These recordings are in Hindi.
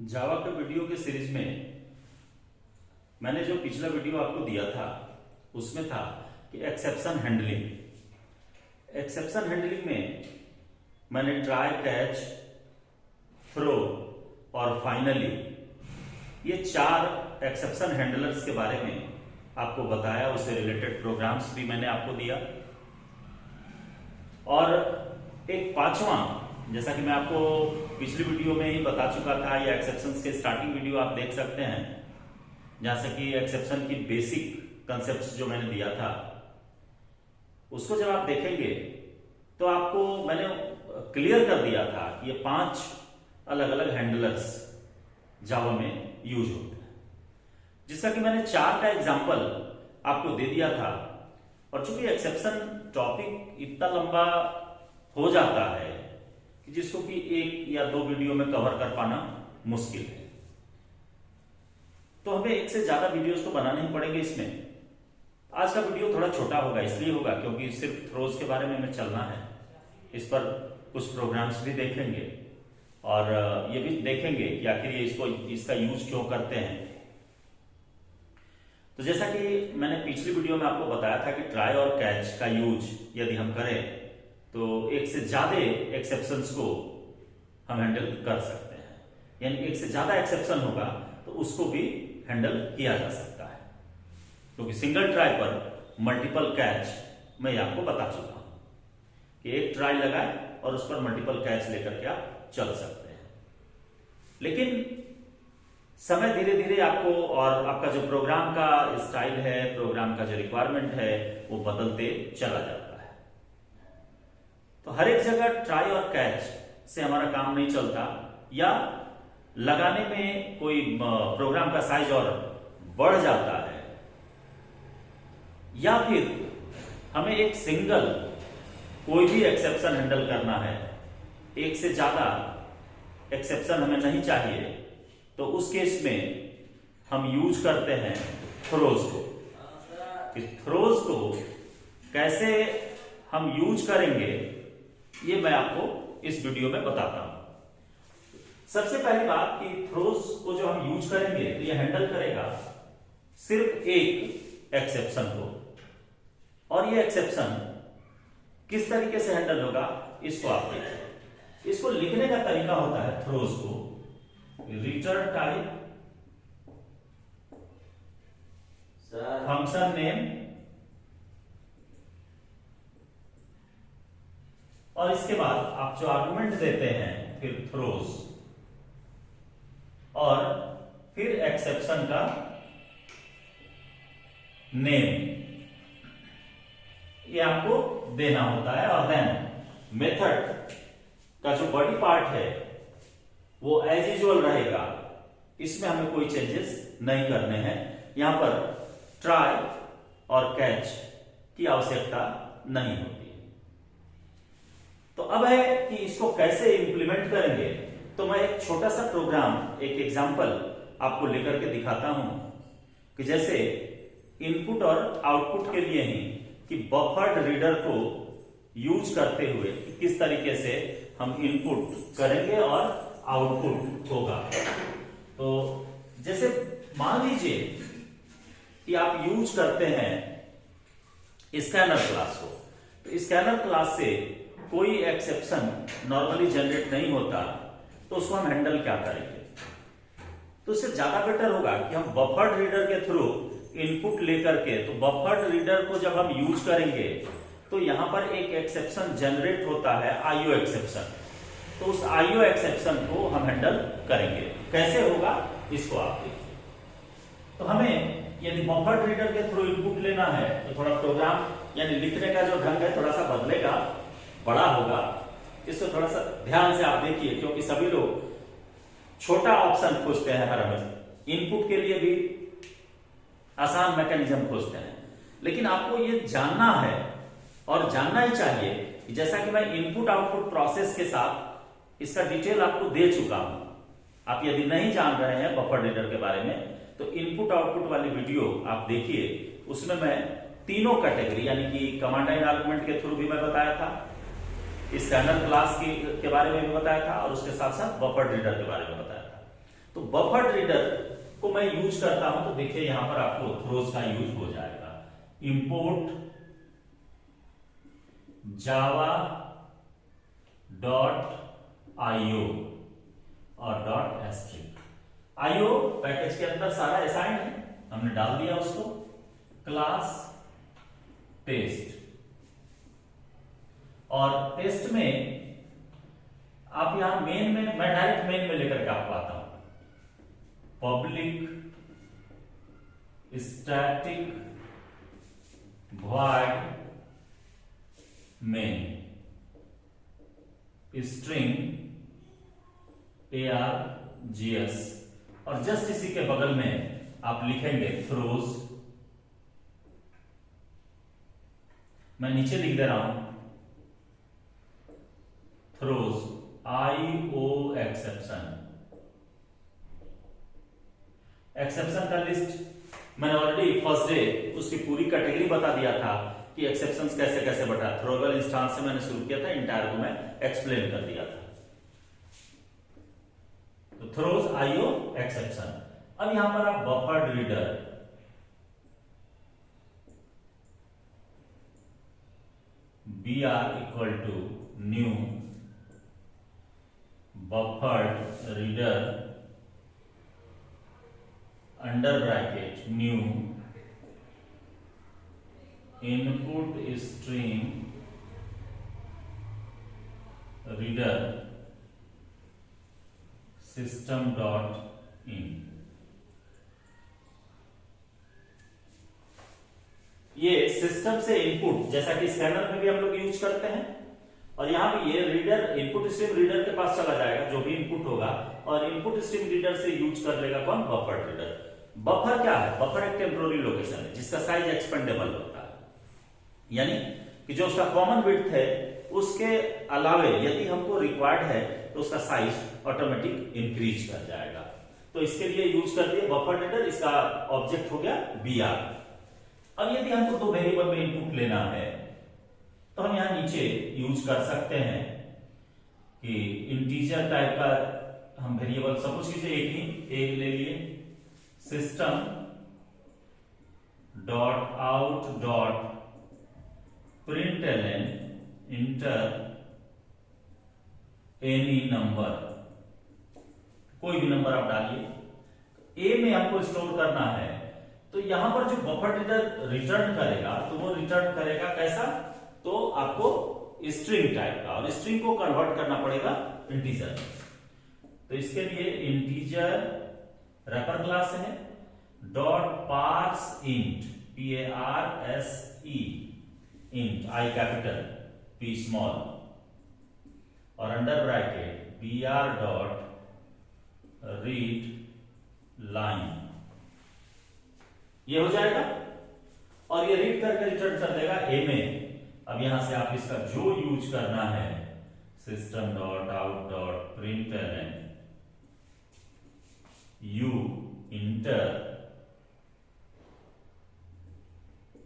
जावा के वीडियो के सीरीज में मैंने जो पिछला वीडियो आपको दिया था उसमें था कि एक्सेप्शन हैंडलिंग में मैंने ट्राई, कैच, थ्रो और फाइनली ये 4 एक्सेप्शन हैंडलर्स के बारे में आपको बताया। उससे रिलेटेड प्रोग्राम्स भी मैंने आपको दिया और एक 5वां, जैसा कि मैं आपको पिछली वीडियो में ही बता चुका था, या एक्सेप्शंस के स्टार्टिंग वीडियो आप देख सकते हैं, जहां से कि एक्सेप्शन की बेसिक कंसेप्ट्स जो मैंने दिया था उसको जब आप देखेंगे तो आपको मैंने क्लियर कर दिया था कि ये 5 अलग अलग हैंडलर्स जावा में यूज होते हैं, जिसका कि मैंने 4 का एग्जांपल आपको दे दिया था। और चूंकि एक्सेप्शन टॉपिक इतना लंबा हो जाता है कि जिसको कि 1 या 2 वीडियो में कवर कर पाना मुश्किल है, तो हमें 1 से ज्यादा वीडियोस तो बनाने ही पड़ेंगे। इसमें आज का वीडियो थोड़ा छोटा होगा, इसलिए होगा क्योंकि सिर्फ थ्रोज के बारे में हमें चलना है। इस पर कुछ प्रोग्राम्स भी देखेंगे और ये भी देखेंगे कि आखिर ये इसका यूज क्यों करते हैं। तो जैसा कि मैंने पिछली वीडियो में आपको बताया था कि ट्राई और कैच का यूज यदि हम करें तो 1 से ज्यादा एक्सेप्शंस को हम हैंडल कर सकते हैं, यानी 1 से ज्यादा एक्सेप्शन होगा तो उसको भी हैंडल किया जा सकता है, क्योंकि सिंगल ट्राई पर मल्टीपल कैच मैं आपको बता चुका हूं कि एक ट्राई लगाए और उस पर मल्टीपल कैच लेकर के आप चल सकते हैं। लेकिन समय धीरे धीरे आपको और आपका जो प्रोग्राम का स्टाइल है, प्रोग्राम का जो रिक्वायरमेंट है, वो बदलते चला जाता है। तो हर एक जगह ट्राई और कैच से हमारा काम नहीं चलता, या लगाने में कोई प्रोग्राम का साइज और बढ़ जाता है, या फिर हमें एक सिंगल कोई भी एक्सेप्शन हैंडल करना है, 1 से ज्यादा एक्सेप्शन हमें नहीं चाहिए, तो उस केस में हम यूज करते हैं थ्रोज को। कि थ्रोज को कैसे हम यूज करेंगे ये मैं आपको इस वीडियो में बताता हूं। सबसे पहली बात कि थ्रोज को जो हम यूज करेंगे तो ये हैंडल करेगा सिर्फ एक एक्सेप्शन को, और ये एक्सेप्शन किस तरीके से हैंडल होगा इसको आप देखिए। इसको लिखने का तरीका होता है थ्रोज को रिटर्न टाइप फंक्शन नेम, और इसके बाद आप जो आर्गुमेंट देते हैं फिर थ्रोज, और फिर एक्सेप्शन का नेम, ये आपको देना होता है। और देन मेथड का जो बॉडी पार्ट है वो एज यूजुअल रहेगा, इसमें हमें कोई चेंजेस नहीं करने हैं। यहां पर ट्राई और कैच की आवश्यकता नहीं होती। तो अब है कि इसको कैसे इंप्लीमेंट करेंगे, तो मैं एक छोटा सा प्रोग्राम, एक एग्जांपल आपको लेकर के दिखाता हूं कि जैसे इनपुट और आउटपुट के लिए ही कि बफर्ड रीडर को यूज करते हुए किस तरीके से हम इनपुट करेंगे और आउटपुट होगा। तो जैसे मान लीजिए कि आप यूज करते हैं स्कैनर क्लास को, तो स्कैनर क्लास से कोई एक्सेप्शन नॉर्मली जनरेट नहीं होता, तो उसको हम हैंडल क्या करेंगे। तो इससे ज्यादा बेटर होगा कि हम बफर्ड रीडर के थ्रू इनपुट लेकर के, तो बफर्ड रीडर को जब हम यूज करेंगे तो यहां पर एक एक्सेप्शन जनरेट होता है, आईओ एक्सेप्शन। तो उस आईओ एक्सेप्शन को हम हैंडल करेंगे। कैसे होगा इसको आप देखिए। तो हमें यदि बफर्ड रीडर के थ्रू इनपुट लेना है तो थोड़ा प्रोग्राम यानी लिखने का जो ढंग है थोड़ा सा बदलेगा, बड़ा होगा। इसको थोड़ा सा ध्यान से आप देखिए, क्योंकि सभी लोग छोटा ऑप्शन खोजते हैं, हर हमेशा इनपुट के लिए भी आसान मैकेनिज्म खोजते हैं। लेकिन आपको ये जानना है और जानना ही चाहिए कि जैसा कि मैं इनपुट आउटपुट प्रोसेस के साथ इसका डिटेल आपको दे चुका हूं। आप यदि नहीं जान रहे हैं बफर रीडर के बारे में तो इनपुट आउटपुट वाली वीडियो आप देखिए, उसमें मैं तीनों कैटेगरी यानी कि कमांड लाइन आर्गुमेंट के थ्रू भी मैं बताया था, स्कैनर क्लास के बारे में भी बताया था, और उसके साथ साथ बफर रीडर के बारे में बताया था। तो बफर्ड रीडर को मैं यूज करता हूं तो देखिए यहां पर आपको थ्रोज का यूज हो जाएगा। इंपोर्ट जावा .io और .string। IO पैकेज के अंदर सारा असाइंड है, हमने डाल दिया उसको। क्लास टेस्ट, और टेस्ट में आप यहां मेन में, मैं डायरेक्ट मेन में लेकर के आपको आता हूं। Public static void main string args, और जस्ट इसी के बगल में आप लिखेंगे थ्रोज। मैं नीचे लिख दे रहा हूं थ्रोज IO एक्सेप्शन। एक्सेप्शन का लिस्ट मैंने ऑलरेडी फर्स्ट डे उसकी पूरी कैटेगरी बता दिया था कि एक्सेप्शंस कैसे कैसे बटा। थ्रोवेबल इंस्टेंस से मैंने शुरू किया था, इंटायर को मैं एक्सप्लेन कर दिया था। तो थ्रोज IO एक्सेप्शन। अब यहां पर आप buffered reader BR equal to new buffered reader under bracket new input stream reader system dot in. ये सिस्टम से इनपुट, जैसा कि स्कैनर में भी हम लोग यूज करते हैं, और यहां भी ये रीडर इनपुट स्ट्रीम रीडर के पास चला जाएगा जो भी इनपुट होगा, और इनपुट स्ट्रीम रीडर से यूज कर लेगा कौन? Buffer reader. बफर क्या है? बफर एक टेम्पोररी लोकेशन है जिसका साइज एक्सपेंडेबल होता है, यानी कि जो उसका कॉमन विड्थ है उसके अलावे यदि हमको रिक्वायर्ड है तो उसका साइज ऑटोमेटिक इंक्रीज कर जाएगा। तो इसके लिए यूज कर दिए बफर रीडर, इसका ऑब्जेक्ट हो गया BR। अब यदि हमको दो वेरिएबल में इनपुट लेना है तो हम यहां नीचे यूज कर सकते हैं कि इंटीजर टाइप का हम वेरिएबल, सपोज कीजिए एक ले लिए, system dot out dot println inter any number, कोई भी नंबर आप डालिए। ए में आपको स्टोर करना है तो यहां पर जो बफर रीडर रिटर्न करेगा तो वो रिटर्न करेगा कैसा? तो आपको स्ट्रिंग टाइप का, और स्ट्रिंग को कन्वर्ट करना पड़ेगा इंटीजर। तो इसके लिए इंटीजर रैपर क्लास है dot parse int PARSE int I capital P small, और under bracket BR dot read line. ये हो जाएगा और ये रीड करके रिटर्न कर देगा ए में। अब यहां से आप इसका जो यूज करना है, system dot out dot println you inter,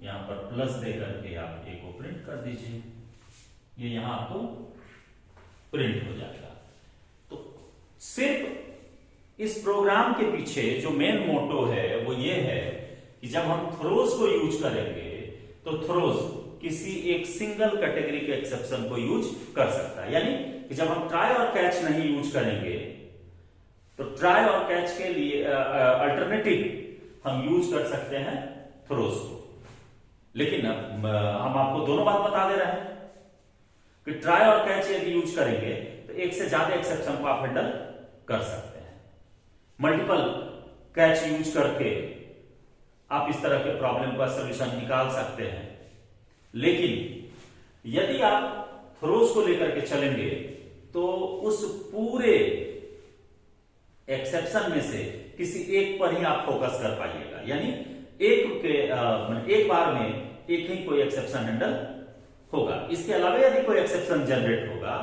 यहां पर प्लस दे करके आप ए को प्रिंट कर दीजिए, ये यहां आपको प्रिंट हो जाएगा। तो सिर्फ इस प्रोग्राम के पीछे जो मेन मोटो है वो ये है कि जब हम थ्रोज को यूज करेंगे तो थ्रोज किसी एक सिंगल कैटेगरी के एक्सेप्शन को यूज कर सकता है, यानी कि जब हम ट्राई और कैच नहीं यूज करेंगे तो ट्राई और कैच के लिए अल्टरनेटिव हम यूज कर सकते हैं थ्रोज को। लेकिन हम आपको दोनों बात बता दे रहे हैं कि ट्राई और कैच यदि यूज करेंगे तो एक से ज्यादा एक्सेप्शन को आप हैंडल कर सकते हैं। मल्टीपल कैच यूज करके आप इस तरह के प्रॉब्लम का सॉल्यूशन निकाल सकते हैं। लेकिन यदि आप थ्रोज को लेकर के चलेंगे तो उस पूरे एक्सेप्शन में से किसी एक पर ही आप फोकस कर पाइएगा, यानी एक बार में एक ही कोई एक्सेप्शन हैंडल होगा। इसके अलावा यदि कोई एक्सेप्शन जनरेट होगा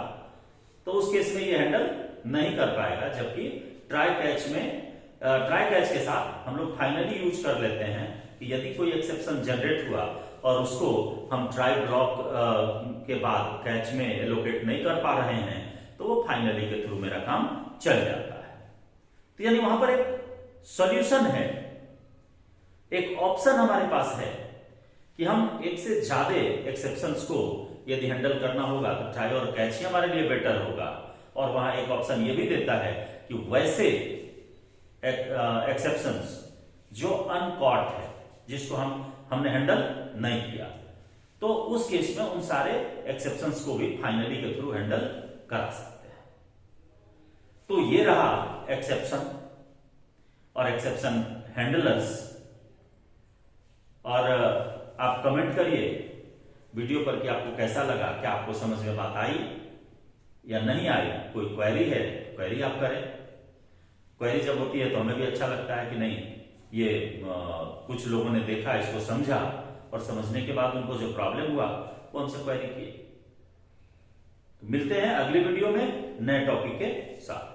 तो उस केस में ये हैंडल नहीं कर पाएगा। जबकि ट्राई कैच के साथ हम लोग फाइनली यूज कर लेते हैं कि यदि कोई एक्सेप्शन जनरेट हुआ और उसको हम ट्राई ब्लॉक के बाद कैच में एलोकेट नहीं कर पा रहे हैं तो वो फाइनली के थ्रू मेरा काम चल जाता है। तो यानी वहां पर एक सॉल्यूशन है, एक ऑप्शन हमारे पास है कि हम एक से ज्यादा एक्सेप्शंस को यदि हैंडल करना होगा तो ट्राई और कैच ही हमारे लिए बेटर होगा। और वहां एक ऑप्शन ये भी देता है कि वैसे एक्सेप्शंस जो अनकॉट है, जिसको हमने हैंडल नहीं किया, तो उस केस में उन सारे एक्सेप्शंस को भी फाइनली के थ्रू हैंडल करा सकते हैं। तो ये रहा एक्सेप्शन और एक्सेप्शन हैंडलर्स। और आप कमेंट करिए वीडियो पर कि आपको कैसा लगा, क्या आपको समझ में बात आई या नहीं आई। कोई क्वेरी है, क्वेरी आप करें। क्वेरी जब होती है तो हमें भी अच्छा लगता है कि नहीं, ये कुछ लोगों ने देखा, इसको समझा, और समझने के बाद उनको जो प्रॉब्लम हुआ वो हमसे क्वेरी किए। मिलते हैं अगली वीडियो में नए टॉपिक के साथ।